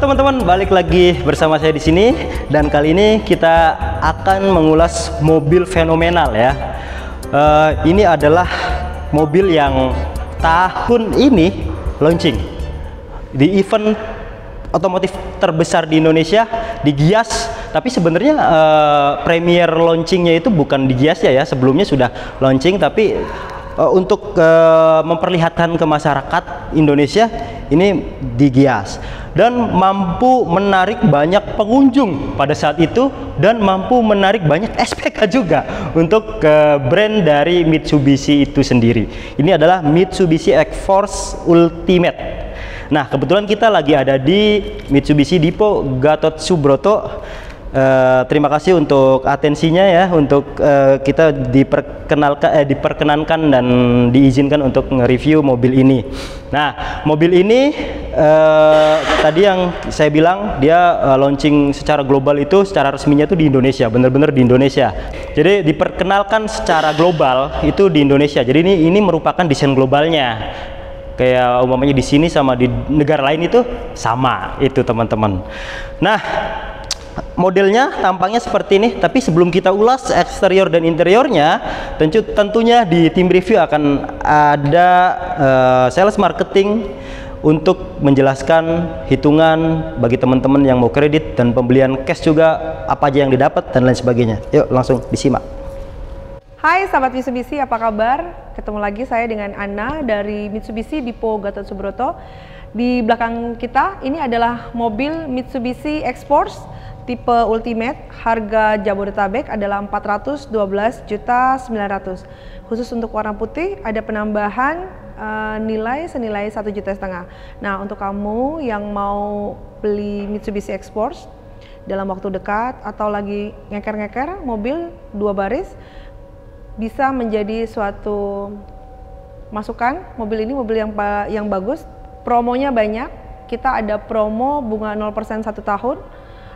teman-teman, balik lagi bersama saya di sini dan kali ini kita akan mengulas mobil fenomenal ya. Ini adalah mobil yang tahun ini launching di event otomotif terbesar di Indonesia di Gias. Tapi sebenarnya premier launchingnya itu bukan di Gias ya, sebelumnya sudah launching, tapi untuk memperlihatkan ke masyarakat Indonesia ini di Gias dan mampu menarik banyak pengunjung pada saat itu dan mampu menarik banyak SPK juga untuk brand dari Mitsubishi itu sendiri. Ini adalah Mitsubishi X-Force Ultimate. Nah, kebetulan kita lagi ada di Mitsubishi Depot Gatot Subroto. Terima kasih untuk atensinya ya, untuk kita diperkenankan dan diizinkan untuk nge-review mobil ini. Nah, mobil ini tadi yang saya bilang dia launching secara global, itu secara resminya itu di Indonesia, benar-benar di Indonesia. Jadi diperkenalkan secara global itu di Indonesia. Jadi ini merupakan desain globalnya. Kayak umumnya di sini sama di negara lain itu sama itu teman-teman. Nah, modelnya tampaknya seperti ini, tapi sebelum kita ulas eksterior dan interiornya, tentunya di tim review akan ada sales marketing untuk menjelaskan hitungan bagi teman-teman yang mau kredit dan pembelian cash juga, apa aja yang didapat dan lain sebagainya. Yuk langsung disimak. Hai sahabat Mitsubishi, apa kabar? Ketemu lagi saya dengan Anna dari Mitsubishi Depot Gatot Subroto. Di belakang kita ini adalah mobil Mitsubishi X-Force tipe Ultimate, harga Jabodetabek adalah 412.900.000. Khusus untuk warna putih ada penambahan nilai senilai 1,5 juta. Nah, untuk kamu yang mau beli Mitsubishi X-Force dalam waktu dekat atau lagi ngeker-ngeker mobil 2 baris, bisa menjadi suatu masukan. Mobil ini mobil yang bagus, promonya banyak. Kita ada promo bunga 0% 1 tahun,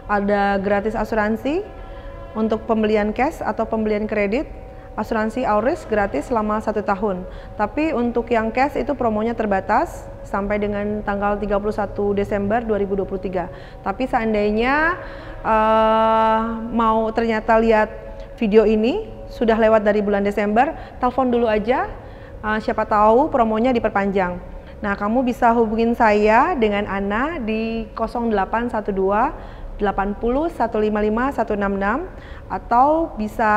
ada gratis asuransi untuk pembelian cash atau pembelian kredit, asuransi Auris gratis selama 1 tahun. Tapi untuk yang cash itu promonya terbatas sampai dengan tanggal 31 Desember 2023. Tapi seandainya mau ternyata lihat video ini sudah lewat dari bulan Desember, telepon dulu aja, siapa tahu promonya diperpanjang. Nah, kamu bisa hubungin saya dengan Anna di 0812 80 155 166 atau bisa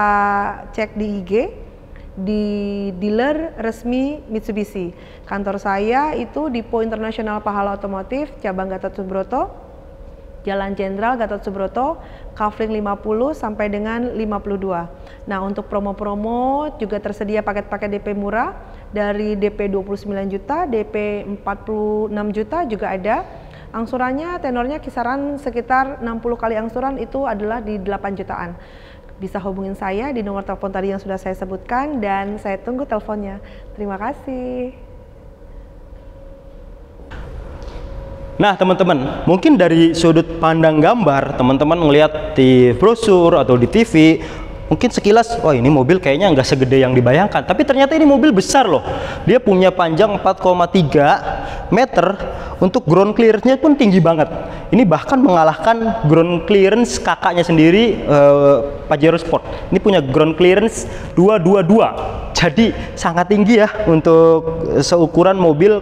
cek di IG di dealer resmi Mitsubishi. Kantor saya itu Depot Internasional Pahala Otomotif, cabang Gatot Subroto, Jalan Jenderal Gatot Subroto, Kafling 50 sampai dengan 52. Nah, untuk promo-promo juga tersedia paket-paket DP murah dari DP 29 juta, DP 46 juta juga ada. Angsurannya tenornya kisaran sekitar 60 kali angsuran, itu adalah di 8 jutaan. Bisa hubungin saya di nomor telepon tadi yang sudah saya sebutkan dan saya tunggu teleponnya. Terima kasih. Nah teman-teman, mungkin dari sudut pandang gambar, teman-teman melihat di brosur atau di TV, mungkin sekilas, wah ini mobil kayaknya nggak segede yang dibayangkan. Tapi ternyata ini mobil besar loh. Dia punya panjang 4,3 meter, untuk ground clearance-nya pun tinggi banget. Ini bahkan mengalahkan ground clearance kakaknya sendiri, Pajero Sport. Ini punya ground clearance 222. Jadi sangat tinggi ya untuk seukuran mobil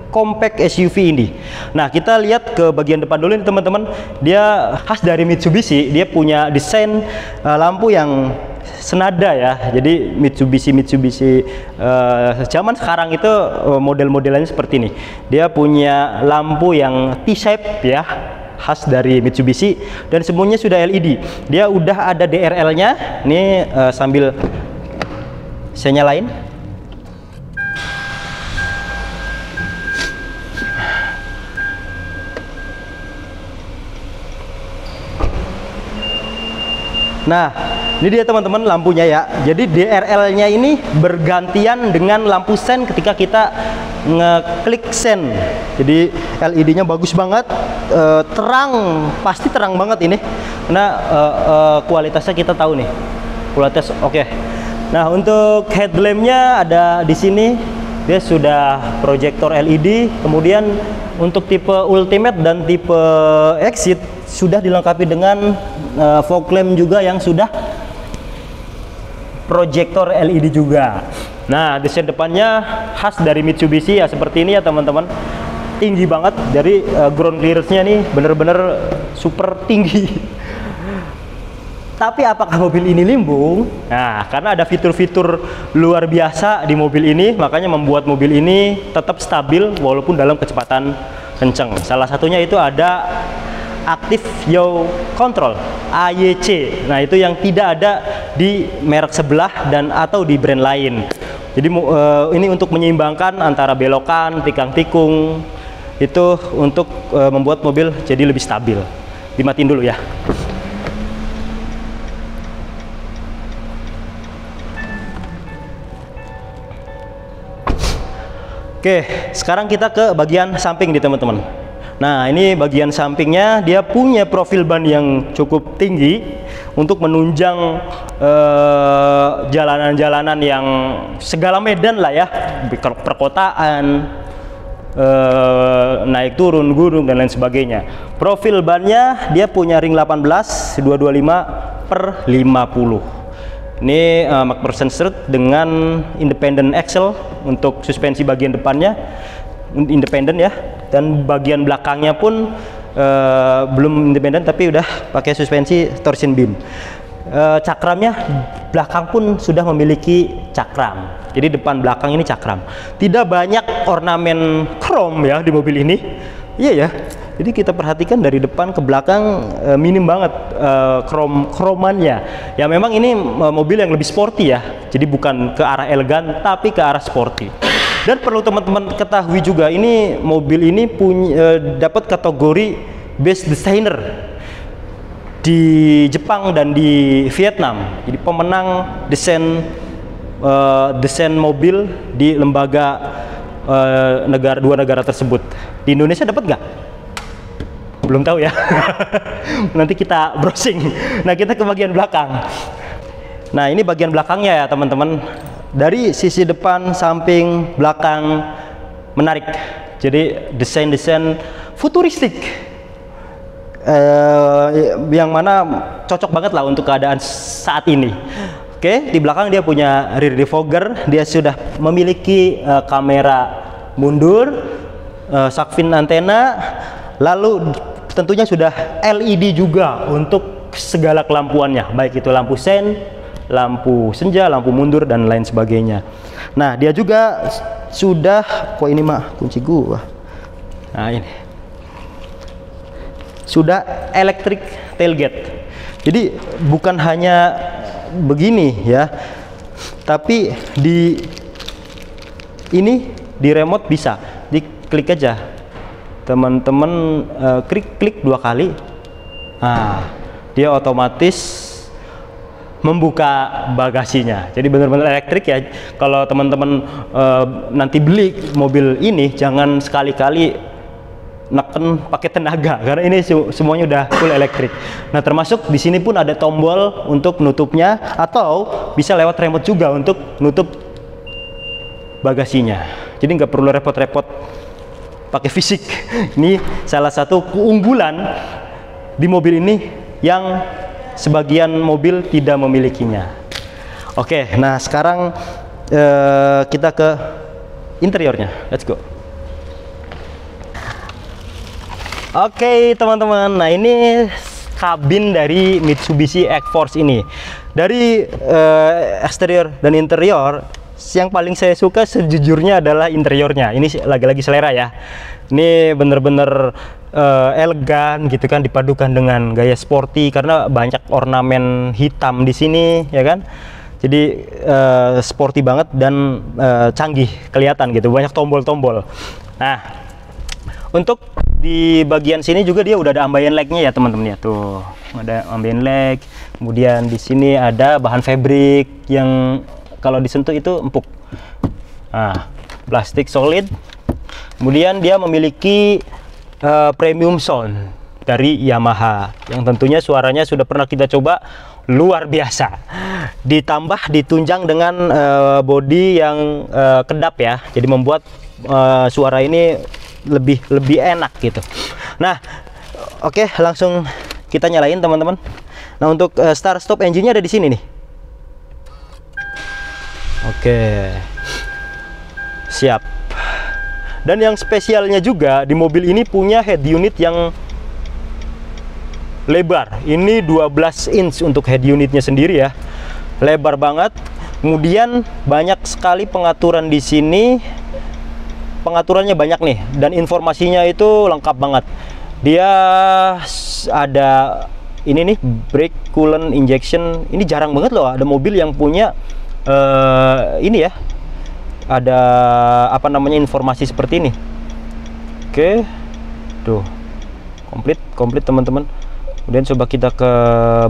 compact SUV ini. Nah, kita lihat ke bagian depan dulu nih teman-teman. Dia khas dari Mitsubishi, dia punya desain lampu yang senada ya. Jadi Mitsubishi zaman sekarang itu model-modelannya seperti ini. Dia punya lampu yang T-shape ya, khas dari Mitsubishi, dan semuanya sudah LED. Dia udah ada DRL-nya. Ini sambil saya nyalain. Nah, ini dia teman-teman lampunya ya. Jadi DRL-nya ini bergantian dengan lampu sen ketika kita ngeklik sen. Jadi LED-nya bagus banget, terang, pasti terang banget ini. Karena kualitasnya kita tahu nih, kualitas oke. Nah, untuk headlamp-nya ada di sini dia sudah proyektor LED. Kemudian untuk tipe Ultimate dan tipe Exit sudah dilengkapi dengan fog lamp juga yang sudah proyektor LED juga. Nah, desain depannya khas dari Mitsubishi ya, seperti ini ya teman-teman. Tinggi banget, dari ground clearance-nya nih bener-bener super tinggi. Tapi apakah mobil ini limbung? Nah, karena ada fitur-fitur luar biasa di mobil ini, makanya membuat mobil ini tetap stabil walaupun dalam kecepatan kenceng. Salah satunya itu ada Active Yaw Control (AYC). Nah, itu yang tidak ada di merek sebelah dan atau di brand lain. Jadi ini untuk menyeimbangkan antara belokan, tikang-tikung, itu untuk membuat mobil jadi lebih stabil. Dimatiin dulu ya. Oke, sekarang kita ke bagian samping nih teman-teman. Nah, ini bagian sampingnya, dia punya profil ban yang cukup tinggi untuk menunjang jalanan-jalanan yang segala medan lah ya, perkotaan, naik turun gunung dan lain sebagainya. Profil bannya dia punya ring 18 225/50. Ini MacPherson Strut dengan independent axle untuk suspensi bagian depannya independen ya, dan bagian belakangnya pun belum independen tapi udah pakai suspensi torsion beam. Cakramnya belakang pun sudah memiliki cakram, jadi depan belakang ini cakram. Tidak banyak ornamen chrome ya di mobil ini. Iya ya. Jadi kita perhatikan dari depan ke belakang minim banget kromannya. Ya memang ini mobil yang lebih sporty ya. Jadi bukan ke arah elegan tapi ke arah sporty. Dan perlu teman-teman ketahui juga, ini mobil ini punya dapat kategori Best Designer di Jepang dan di Vietnam. Jadi pemenang desain mobil di lembaga dua negara tersebut. Di Indonesia dapat nggak? Belum tahu ya. Nanti kita browsing. Nah, kita ke bagian belakang. Nah, ini bagian belakangnya ya teman-teman. Dari sisi depan, samping, belakang menarik. Jadi desain-desain futuristik yang mana cocok banget lah untuk keadaan saat ini. Oke, di belakang dia punya rear defogger. Dia sudah memiliki kamera mundur, shark fin antena, lalu tentunya sudah LED juga untuk segala kelampuannya, baik itu lampu sen, lampu senja, lampu mundur dan lain sebagainya. Nah, dia juga sudah, kok ini mah kunci gua. Nah, ini sudah electric tailgate. Jadi bukan hanya begini ya, tapi di ini di remote bisa diklik aja. Teman-teman klik 2 kali, nah dia otomatis membuka bagasinya. Jadi benar-benar elektrik ya. Kalau teman-teman nanti beli mobil ini, jangan sekali-kali neken pakai tenaga, karena ini semuanya udah full elektrik. Nah, termasuk di sini pun ada tombol untuk nutupnya, atau bisa lewat remote juga untuk nutup bagasinya. Jadi nggak perlu repot-repot pakai fisik. Ini salah satu keunggulan di mobil ini yang sebagian mobil tidak memilikinya. Oke, nah sekarang kita ke interiornya. Let's go. Oke teman-teman, nah ini kabin dari Mitsubishi X-Force ini. Dari eksterior dan interior, yang paling saya suka sejujurnya adalah interiornya. Ini lagi-lagi selera ya. Ini bener-bener elegan gitu kan, dipadukan dengan gaya sporty karena banyak ornamen hitam di sini ya kan. Jadi sporty banget dan canggih kelihatan gitu, banyak tombol-tombol. Nah, untuk di bagian sini juga dia udah ada ambient leg-nya ya teman-teman ya. Tuh, ada ambient leg. Kemudian di sini ada bahan fabric yang kalau disentuh itu empuk. Nah, plastik solid. Kemudian dia memiliki premium sound. dari Yamaha yang tentunya suaranya sudah pernah kita coba, luar biasa. Ditambah ditunjang dengan bodi yang kedap ya, jadi membuat suara ini lebih enak gitu. Nah, oke, langsung kita nyalain teman-teman. Nah, untuk start stop engine-nya ada di sini nih. Oke, siap. Dan yang spesialnya juga di mobil ini punya head unit yang lebar. Ini 12 inch untuk head unitnya sendiri ya, lebar banget. Kemudian banyak sekali pengaturan di sini. Pengaturannya banyak nih, dan informasinya itu lengkap banget. Dia ada ini nih, brake coolant injection. Ini jarang banget loh ada mobil yang punya ini ya, ada apa namanya, informasi seperti ini. Oke, tuh komplit teman-teman. Kemudian coba kita ke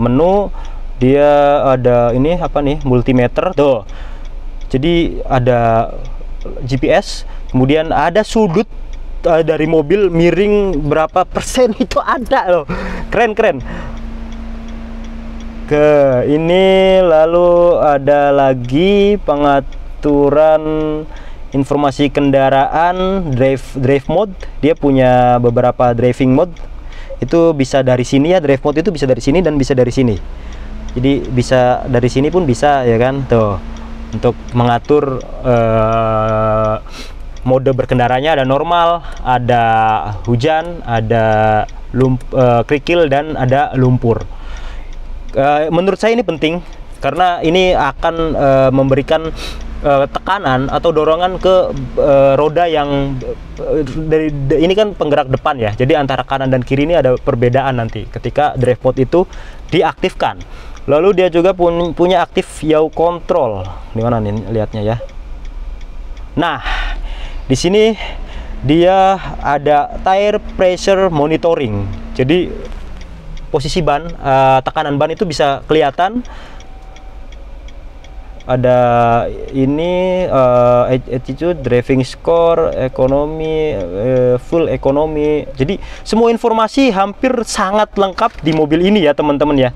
menu, dia ada ini apa nih, multimeter tuh. Jadi ada GPS, kemudian ada sudut dari mobil miring berapa persen itu ada loh, keren. Ke ini lalu ada lagi pengaturan informasi kendaraan, drive mode. Dia punya beberapa driving mode, itu bisa dari sini ya. Drive mode itu bisa dari sini dan bisa dari sini, jadi bisa dari sini pun bisa ya kan tuh. Untuk mengatur mode berkendaranya ada normal, ada hujan, ada kerikil, dan ada lumpur. Menurut saya ini penting karena ini akan memberikan tekanan atau dorongan ke roda yang dari ini kan penggerak depan ya, jadi antara kanan dan kiri ini ada perbedaan nanti ketika drive mode itu diaktifkan. Lalu dia juga punya aktif yaw control. Di mana nih lihatnya ya? Nah, di sini dia ada tire pressure monitoring. Jadi posisi ban, tekanan ban itu bisa kelihatan. Ada ini attitude, driving score, ekonomi, full ekonomi. Jadi semua informasi hampir sangat lengkap di mobil ini ya teman-teman ya.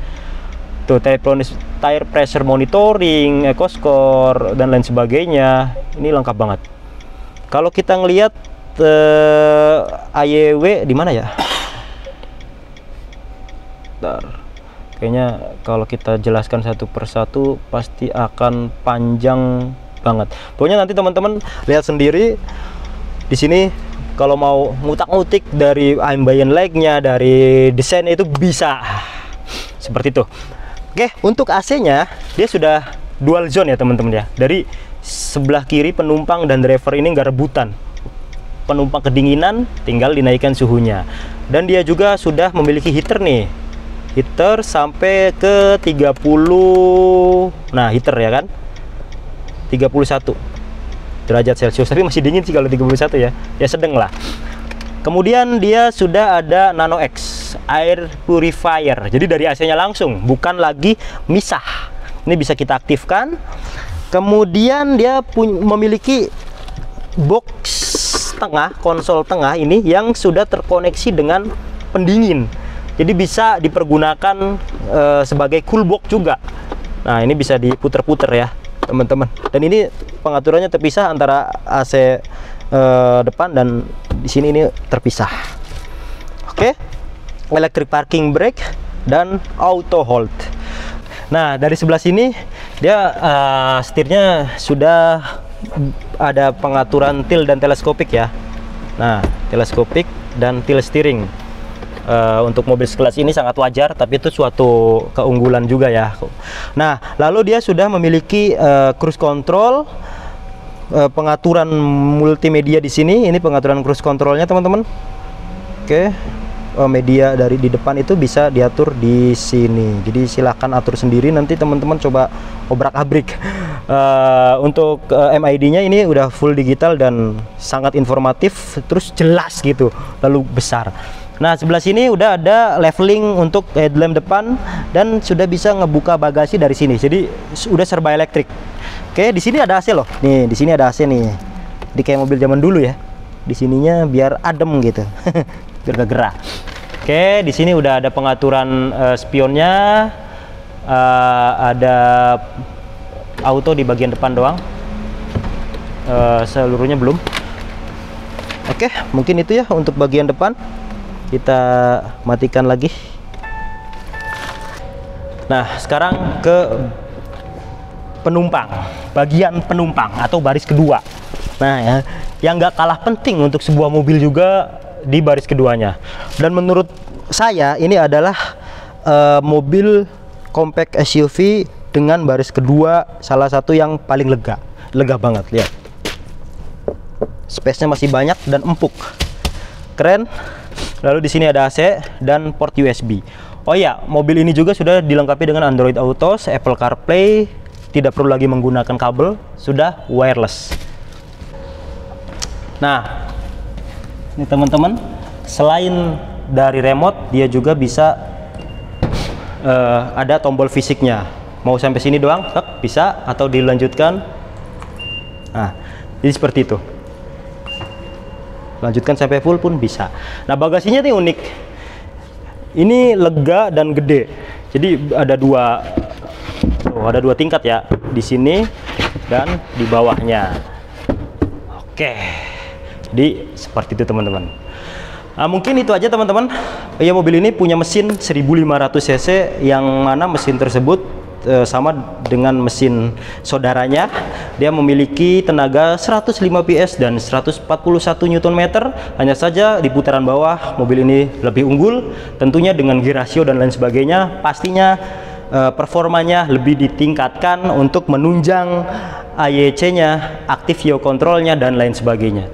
Tuh, tire pressure monitoring, eco score, dan lain sebagainya. Ini lengkap banget. Kalau kita ngelihat AYW di mana ya? Bentar. Kayaknya kalau kita jelaskan satu persatu pasti akan panjang banget. Pokoknya nanti teman-teman lihat sendiri di sini. Kalau mau ngutak-ngutik dari ambient light-nya, dari desain itu bisa seperti itu. Oke, untuk AC-nya dia sudah dual zone ya teman-teman ya. Dari sebelah kiri penumpang dan driver ini nggak rebutan. Penumpang kedinginan, tinggal dinaikkan suhunya. Dan dia juga sudah memiliki heater nih. Heater sampai ke 30. Nah, heater ya kan. 31 derajat Celcius. Tapi masih dingin sih kalau 31 ya. Ya sedang lah. Kemudian dia sudah ada Nano X air purifier. Jadi dari AC-nya langsung, bukan lagi misah. Ini bisa kita aktifkan. Kemudian dia memiliki box tengah, konsol tengah ini yang sudah terkoneksi dengan pendingin. Jadi bisa dipergunakan sebagai cool box juga. Nah, ini bisa diputer-puter ya, teman-teman. Dan ini pengaturannya terpisah antara AC depan dan di sini ini terpisah. Oke. Electric parking brake dan auto hold. Nah, dari sebelah sini dia setirnya sudah ada pengaturan tilt dan teleskopik ya. Nah, teleskopik dan tilt steering. Untuk mobil sekelas ini sangat wajar, tapi itu suatu keunggulan juga ya. Nah, lalu dia sudah memiliki cruise control, pengaturan multimedia di sini. Ini pengaturan cruise controlnya teman-teman. Oke. Media dari di depan itu bisa diatur di sini. Jadi silahkan atur sendiri, nanti teman-teman coba obrak-abrik. Untuk MID-nya ini udah full digital dan sangat informatif, terus jelas gitu, lalu besar. Nah, sebelah sini udah ada leveling untuk headlamp depan dan sudah bisa ngebuka bagasi dari sini. Jadi udah serba elektrik. Oke, di sini ada AC loh. Nih, di sini ada AC nih. Jadi kayak mobil zaman dulu ya. Di sininya biar adem gitu. Biar gak gerah. Oke, di sini udah ada pengaturan spionnya, ada auto di bagian depan doang, seluruhnya belum. Oke, mungkin itu ya untuk bagian depan. Kita matikan lagi. Nah, sekarang ke penumpang, bagian penumpang atau baris kedua. Nah ya, yang nggak kalah penting untuk sebuah mobil juga di baris keduanya. Dan menurut saya ini adalah mobil compact SUV dengan baris kedua salah satu yang paling lega banget. Lihat, space-nya masih banyak dan empuk, keren. Lalu di sini ada AC dan port USB. Oh ya, mobil ini juga sudah dilengkapi dengan Android Auto, Apple CarPlay, tidak perlu lagi menggunakan kabel, sudah wireless. Nah, ini teman-teman, selain dari remote, dia juga bisa ada tombol fisiknya. Mau sampai sini doang, bisa, atau dilanjutkan. Nah, jadi seperti itu. Lanjutkan sampai full pun bisa. Nah, bagasinya nih unik. Ini lega dan gede. Jadi ada dua tingkat ya, di sini dan di bawahnya. Oke. Jadi seperti itu teman-teman. Nah, mungkin itu aja teman-teman. Ya, mobil ini punya mesin 1500 cc yang mana mesin tersebut sama dengan mesin saudaranya. Dia memiliki tenaga 105 PS dan 141 Nm. Hanya saja di putaran bawah mobil ini lebih unggul, tentunya dengan gear ratio dan lain sebagainya. Pastinya performanya lebih ditingkatkan untuk menunjang AYC-nya, Active Yaw Control-nya dan lain sebagainya.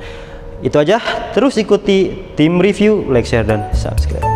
Itu aja, terus ikuti tim review, like, share, dan subscribe.